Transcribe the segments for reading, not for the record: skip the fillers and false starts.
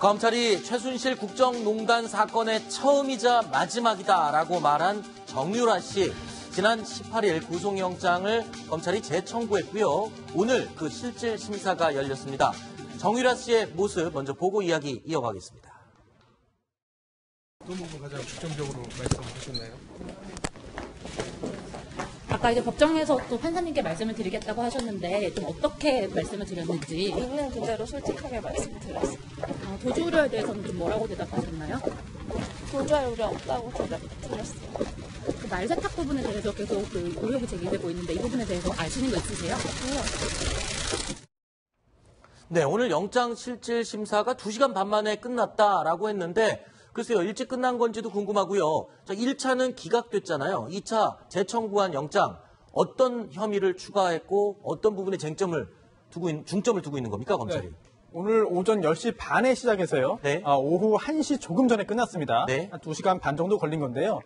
검찰이 최순실 국정농단 사건의 처음이자 마지막이다라고 말한 정유라 씨. 지난 18일 구속영장을 검찰이 재청구했고요. 오늘 그 실질 심사가 열렸습니다. 정유라 씨의 모습 먼저 보고 이야기 이어가겠습니다. 어떤 부분 가장 중점적으로 말씀하셨나요? 아까 이제 법정에서 또 판사님께 말씀을 드리겠다고 하셨는데 좀 어떻게 말씀을 드렸는지 있는 그대로 솔직하게 말씀드렸어요. 도주 우려에 대해서는 좀 뭐라고 대답하셨나요? 도주할 우려 없다고 드렸어요. 그 말 세탁 부분에 대해서 계속 그 의혹이 제기되고 있는데 이 부분에 대해서 아시는 거 있으세요? 아니요. 네, 오늘 영장 실질 심사가 2시간 반 만에 끝났다라고 했는데 글쎄요, 일찍 끝난 건지도 궁금하고요. 자, 1차는 기각됐잖아요. 2차 재청구한 영장 어떤 혐의를 추가했고 어떤 부분에 중점을 두고 있는 겁니까, 검찰이? 네. 오늘 오전 10시 반에 시작해서요. 네. 오후 1시 조금 전에 끝났습니다. 네. 한 2시간 반 정도 걸린 건데요.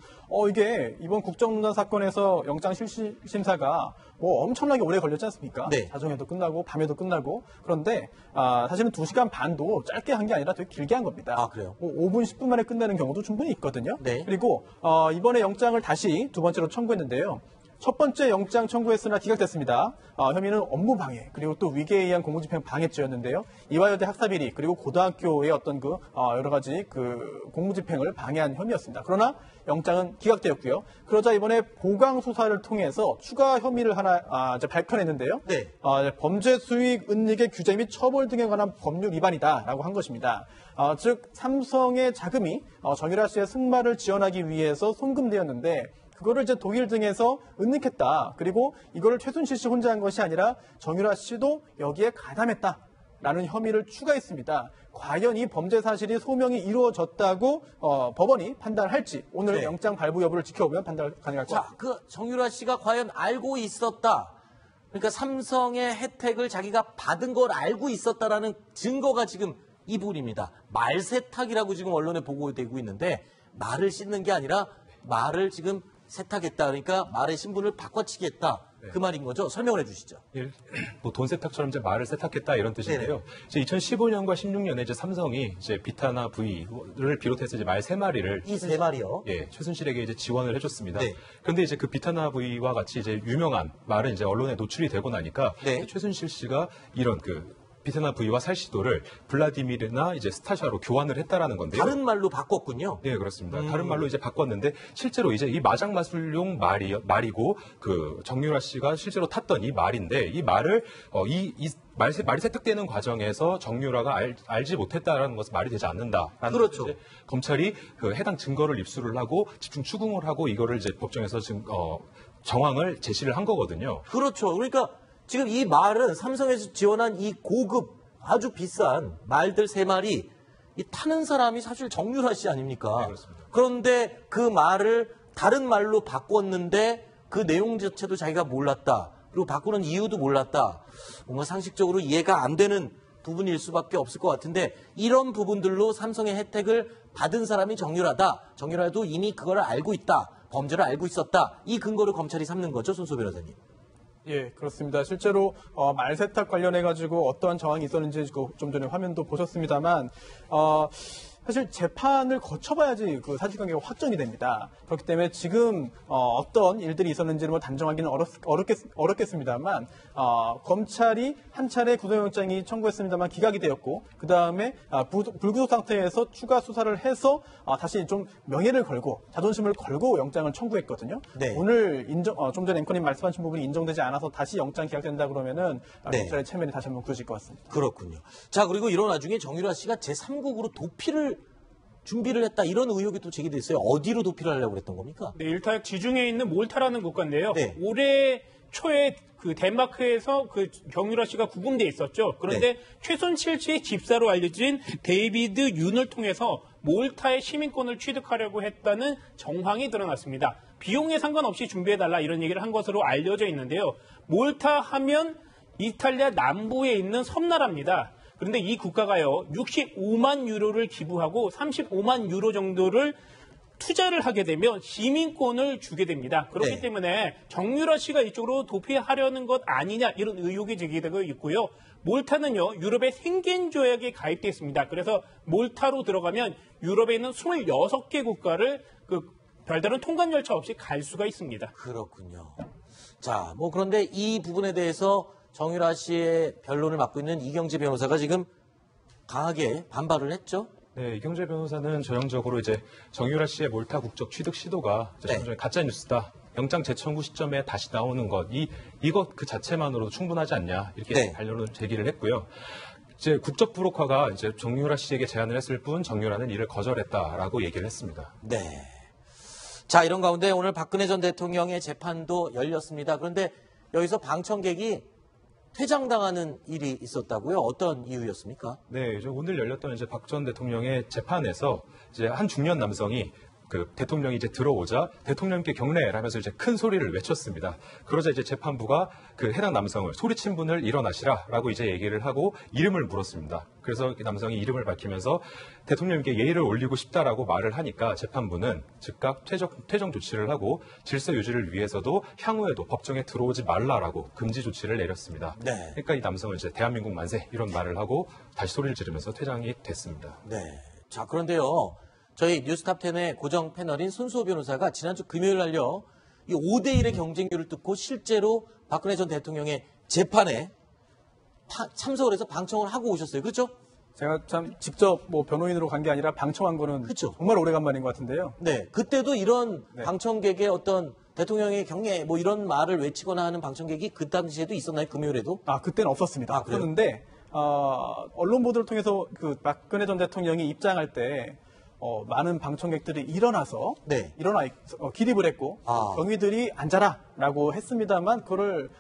이게 이번 국정농단 사건에서 영장 실질 심사가 뭐 엄청나게 오래 걸렸지 않습니까? 네. 자정에도 끝나고 밤에도 끝나고. 그런데 사실은 2시간 반도 짧게 한 게 아니라 되게 길게 한 겁니다. 아, 그래요? 5분, 10분 만에 끝내는 경우도 충분히 있거든요. 네. 그리고 이번에 영장을 다시 두 번째로 청구했는데요. 첫 번째 영장 청구했으나 기각됐습니다. 혐의는 업무방해 그리고 또 위계에 의한 공무집행 방해죄였는데요. 이화여대 학사비리 그리고 고등학교의 어떤 여러 가지 공무집행을 방해한 혐의였습니다. 그러나 영장은 기각되었고요. 그러자 이번에 보강 수사를 통해서 추가 혐의를 하나 이제 밝혀냈는데요. 네. 범죄 수익 은닉의 규제 및 처벌 등에 관한 법률 위반이다라고 한 것입니다. 즉 삼성의 자금이 정유라 씨의 승마를 지원하기 위해서 송금되었는데 그거를 이제 독일 등에서 은닉했다. 그리고 이거를 최순실 씨 혼자 한 것이 아니라 정유라 씨도 여기에 가담했다라는 혐의를 추가했습니다. 과연 이 범죄 사실이 소명이 이루어졌다고 법원이 판단할지 오늘 네. 영장 발부 여부를 지켜보면 판단 가능할 것 자, 같습니다. 그 정유라 씨가 과연 알고 있었다. 그러니까 삼성의 혜택을 자기가 받은 걸 알고 있었다라는 증거가 지금 이 부분입니다. 말 세탁이라고 지금 언론에 보고되고 있는데 말을 씻는 게 아니라 말을 지금 세탁했다. 그러니까 말의 신분을 바꿔치기 했다. 그 말인 거죠? 설명을 해 주시죠. 예, 뭐 돈 세탁처럼 이제 말을 세탁했다 이런 뜻인데요. 이제 2015년과 16년에 이제 삼성이 이제 비타나 V를 비롯해서 이제 말 3마리를 이 3마리요? 예, 최순실에게 이제 지원을 해줬습니다. 네. 그런데 이제 그 비타나 V와 같이 이제 유명한 말은 이제 언론에 노출이 되고 나니까 네. 최순실 씨가 이런 비타나 V와 살시도를 블라디미르나 이제 스타샤로 교환을 했다라는 건데요. 다른 말로 바꿨군요. 네, 그렇습니다. 다른 말로 이제 바꿨는데 실제로 이제 이 마장마술용 말이고 정유라 씨가 실제로 탔던 이 말인데 이 말을 말이 세탁되는 과정에서 정유라가 알지 못했다라는 것은 말이 되지 않는다라는 그렇죠. 이제 검찰이 해당 증거를 입수를 하고 집중 추궁을 하고 이거를 이제 법정에서 지금 정황을 제시를 한 거거든요. 그렇죠. 그러니까 지금 이 말은 삼성에서 지원한 이 고급 아주 비싼 말들 3마리 이 타는 사람이 사실 정유라 씨 아닙니까? 네, 그렇습니다. 그런데 그 말을 다른 말로 바꿨는데 그 내용 자체도 자기가 몰랐다. 그리고 바꾸는 이유도 몰랐다. 뭔가 상식적으로 이해가 안 되는 부분일 수밖에 없을 것 같은데 이런 부분들로 삼성의 혜택을 받은 사람이 정유라다. 정유라도 이미 그걸 알고 있다. 범죄를 알고 있었다. 이 근거를 검찰이 삼는 거죠, 손소 변호사님. 예, 그렇습니다. 실제로 말 세탁 관련해가지고 어떠한 정황이 있었는지 좀 전에 화면도 보셨습니다만 사실 재판을 거쳐봐야지 그 사실관계가 확정이 됩니다. 그렇기 때문에 지금 어떤 일들이 있었는지는 뭐 단정하기는 어렵겠습니다만 검찰이 한 차례 구속영장이 청구했습니다만 기각이 되었고 그 다음에 불구속 상태에서 추가 수사를 해서 다시 좀 명예를 걸고 자존심을 걸고 영장을 청구했거든요. 네. 오늘 좀 전에 앵커님 말씀하신 부분이 인정되지 않아서 다시 영장 기각된다 그러면은 네. 검찰의 체면이 다시 한번 굳어질 것 같습니다. 그렇군요. 자, 그리고 이런 와중에 정유라 씨가 제3국으로 도피를 준비를 했다. 이런 의혹이 또 제기됐어요. 어디로 도피를 하려고 그랬던 겁니까? 네, 일단 지중해에 있는 몰타라는 국가인데요. 네. 올해 초에 덴마크에서 정유라 씨가 구금돼 있었죠. 그런데 네. 최순실 씨의 집사로 알려진 데이비드 윤을 통해서 몰타의 시민권을 취득하려고 했다는 정황이 드러났습니다. 비용에 상관없이 준비해달라 이런 얘기를 한 것으로 알려져 있는데요. 몰타 하면 이탈리아 남부에 있는 섬나라입니다. 그런데 이 국가가요, 65만 유로를 기부하고 35만 유로 정도를 투자를 하게 되면 시민권을 주게 됩니다. 그렇기 네. 때문에 정유라 씨가 이쪽으로 도피하려는 것 아니냐 이런 의혹이 제기되고 있고요. 몰타는요, 유럽의 생겐 조약에 가입되어 있습니다. 그래서 몰타로 들어가면 유럽에 있는 26개 국가를 별다른 통관 절차 없이 갈 수가 있습니다. 그렇군요. 자, 뭐 그런데 이 부분에 대해서 정유라 씨의 변론을 맡고 있는 이경재 변호사가 지금 강하게 반발을 했죠. 네, 이경재 변호사는 전형적으로 이제 정유라 씨의 몰타 국적 취득 시도가 네. 가짜 뉴스다. 영장 재청구 시점에 다시 나오는 것, 이것 그 자체만으로도 충분하지 않냐 이렇게 네. 반론을 제기를 했고요. 이제 국적 불혹화가 이제 정유라 씨에게 제안을 했을 뿐 정유라는 이를 거절했다라고 얘기를 했습니다. 네. 자, 이런 가운데 오늘 박근혜 전 대통령의 재판도 열렸습니다. 그런데 여기서 방청객이 퇴장당하는 일이 있었다고요? 어떤 이유였습니까? 네, 이제 오늘 열렸던 이제 박 전 대통령의 재판에서 이제 한 중년 남성이 그 대통령이 이제 들어오자 대통령께 경례를 하면서 이제 큰 소리를 외쳤습니다. 그러자 이제 재판부가 그 해당 남성을 소리친 분을 일어나시라라고 이제 얘기를 하고 이름을 물었습니다. 그래서 이 남성이 이름을 밝히면서 대통령께 예의를 올리고 싶다라고 말을 하니까 재판부는 즉각 퇴정 조치를 하고 질서 유지를 위해서도 향후에도 법정에 들어오지 말라라고 금지 조치를 내렸습니다. 네. 그러니까 이 남성은 이제 대한민국 만세 이런 말을 하고 다시 소리를 지르면서 퇴장이 됐습니다. 네. 자, 그런데요. 저희 뉴스탑10의 고정 패널인 손수호 변호사가 지난주 금요일 날요. 이 5대1의 경쟁률을 뚫고 실제로 박근혜 전 대통령의 재판에 참석을 해서 방청을 하고 오셨어요. 그렇죠? 제가 참 직접 뭐 변호인으로 간 게 아니라 방청한 거는 그쵸. 정말 오래간만인 것 같은데요. 네. 그때도 이런 네. 방청객의 어떤 대통령의 경례 뭐 이런 말을 외치거나 하는 방청객이 그 당시에도 있었나요? 금요일에도? 아, 그때는 없었습니다. 아, 그래요? 없었는데 언론 보도를 통해서 그 박근혜 전 대통령이 입장할 때 많은 방청객들이 일어나서 네. 기립을 했고 아. 경위들이 앉아라라고 했습니다만 그걸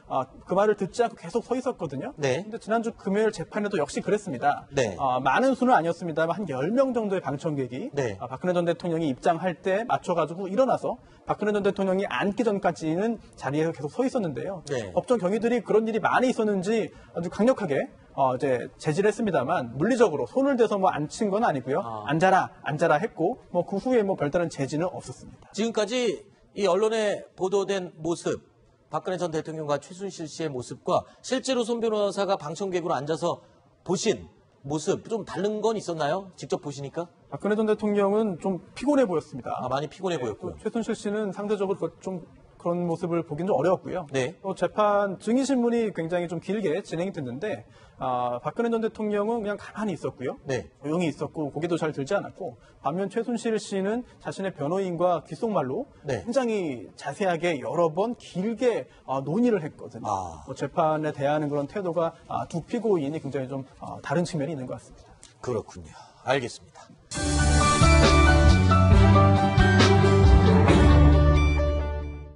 그 말을 듣지 않고 계속 서 있었거든요. 네. 근데 지난주 금요일 재판에도 역시 그랬습니다. 네. 많은 수는 아니었습니다만 한 10명 정도의 방청객이 네. 박근혜 전 대통령이 입장할 때 맞춰가지고 일어나서 박근혜 전 대통령이 앉기 전까지는 자리에서 계속 서 있었는데요. 네. 법정 경위들이 그런 일이 많이 있었는지 아주 강력하게 이제 제지를 했습니다만 물리적으로 손을 대서 뭐 앉힌 건 아니고요. 앉아라 했고 뭐 그 후에 뭐 별다른 제지는 없었습니다. 지금까지 이 언론에 보도된 모습, 박근혜 전 대통령과 최순실 씨의 모습과 실제로 손 변호사가 방청객으로 앉아서 보신 모습 좀 다른 건 있었나요? 직접 보시니까? 박근혜 전 대통령은 좀 피곤해 보였습니다. 많이 피곤해 보였고요. 또 최순실 씨는 상대적으로 좀 그런 모습을 보기는 좀 어려웠고요. 네. 또 재판 증인신문이 굉장히 좀 길게 진행이 됐는데 박근혜 전 대통령은 그냥 가만히 있었고요. 네. 조용히 있었고 고개도 잘 들지 않았고 반면 최순실 씨는 자신의 변호인과 귓속말로 네. 굉장히 자세하게 여러 번 길게 논의를 했거든요. 뭐 재판에 대하는 그런 태도가 두 피고인이 굉장히 좀 다른 측면이 있는 것 같습니다. 그렇군요. 알겠습니다.